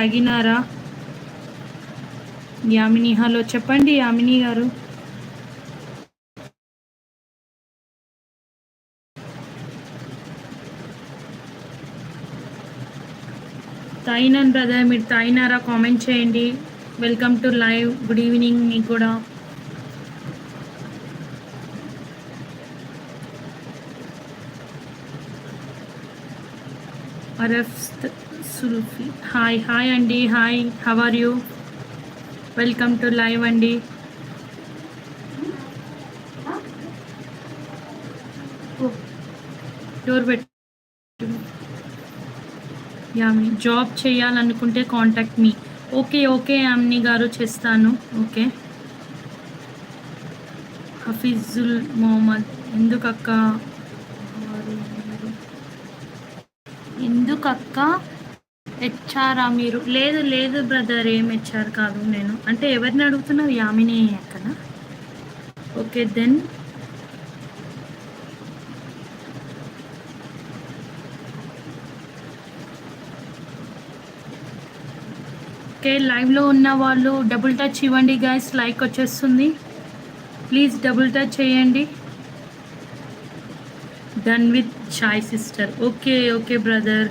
తాగినారా? Yamini hello చెప్పండి యామిని గారు. తాగినాను బ్రదర్, మీరు తాగినారా? కామెంట్ చేయండి. Welcome to live. Good evening మీకు కూడా. అరఫ్ సుల్ఫీ హాయ్ హాయ్ అండి. Hi, how are you? Welcome to live అండి. డోర్ పెట్టు. యామిని జాబ్ చేయాలనుకుంటే contact me. Okay okay Yamini గారు, చేస్తాను. ఓకే. హఫీజుల్ మొహమ్మద్ ఎందుకక్క? ఎందుకక్క హెచ్ఆరా మీరు? లేదు లేదు బ్రదర్, ఏం హెచ్ఆర్ కాదు నేను. అంటే ఎవరిని అడుగుతున్నారు? యామిని అక్కన? Okay then. ఓకే, లైవ్లో ఉన్న వాళ్ళు డబుల్ టచ్ ఇవ్వండి గైస్, లైక్ వచ్చేస్తుంది. ప్లీజ్ డబుల్ టచ్ చేయండి. Done with chai sister. Okay okay brother,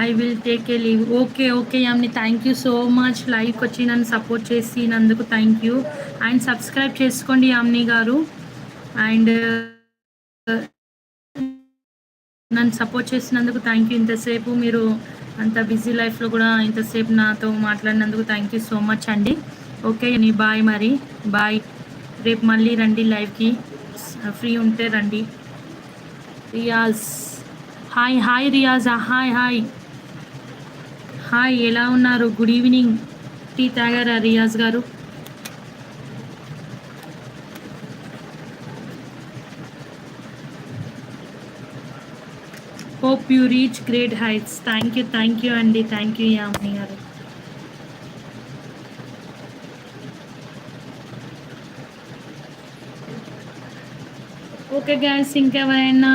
I will take a leave. Okay okay Yamini, thank you so much. లైవ్కి వచ్చి నన్ను సపోర్ట్ చేసినందుకు థ్యాంక్ యూ. అండ్ సబ్స్క్రైబ్ చేసుకోండి యామిని గారు. అండ్ నన్ను సపోర్ట్ చేసినందుకు థ్యాంక్ యూ. ఇంతసేపు మీరు అంత బిజీ లైఫ్లో కూడా ఇంతసేపు నాతో మాట్లాడినందుకు థ్యాంక్ యూ సో మచ్ అండి. ఓకే అని బాయ్, మరి బాయ్. రేపు మళ్ళీ రండి లైవ్కి, ఫ్రీ ఉంటే రండి. Riyaz hi hi Riyaz, hi hi hi, ఎలా ఉన్నారు? Good evening. టీ తాగారా రియాజ్ గారు? Hope you reach great heights. Thank you అండి, థ్యాంక్ యూ యామిని గారు. ఓకే గైస్, ఇంకెవరైనా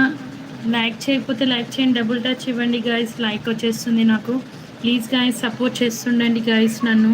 లైక్ చేయకపోతే లైక్ చేయండి, డబుల్ టచ్ ఇవ్వండి గైస్, లైక్ వచ్చేస్తుంది నాకు. ప్లీజ్ గైస్ సపోర్ట్ చేస్తుండండి గైస్ నన్ను.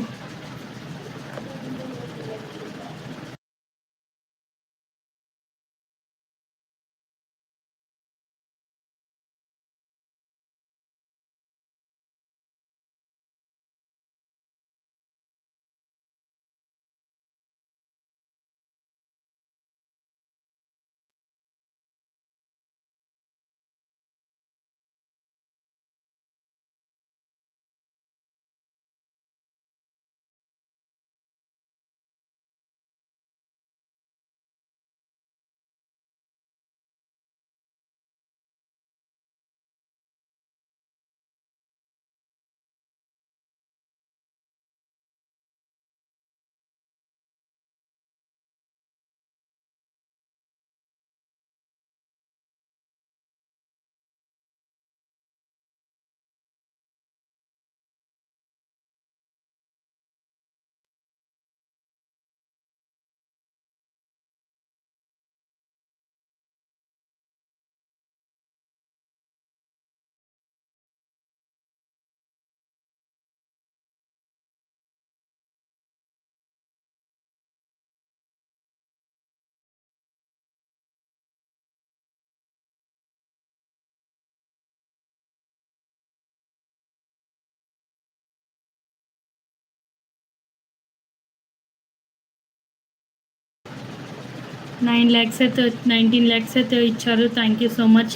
అయితే 19 lakhs అయితే ఇచ్చారు. Thank you so much.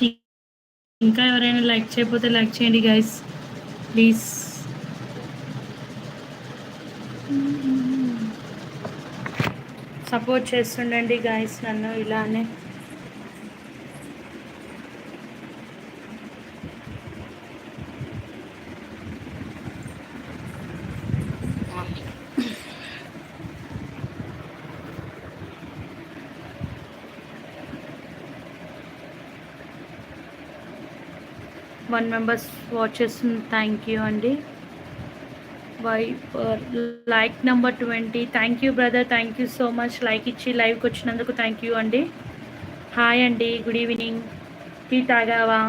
ఇంకా ఎవరైనా లైక్ చేయకపోతే లైక్ చేయండి గైస్ ప్లీజ్. సపోర్ట్ చేస్తుండండి గైస్ నన్ను ఇలానే. వన్ మెంబర్స్ వాచ్ చేస్తుంది, థ్యాంక్ యూ అండి. Like number 20, thank you brother, thank you so much. Like ఇచ్చి లైవ్కి వచ్చినందుకు థ్యాంక్ యూ అండి. హాయ్ అండి, గుడ్ ఈవినింగ్. టీ తాగావా?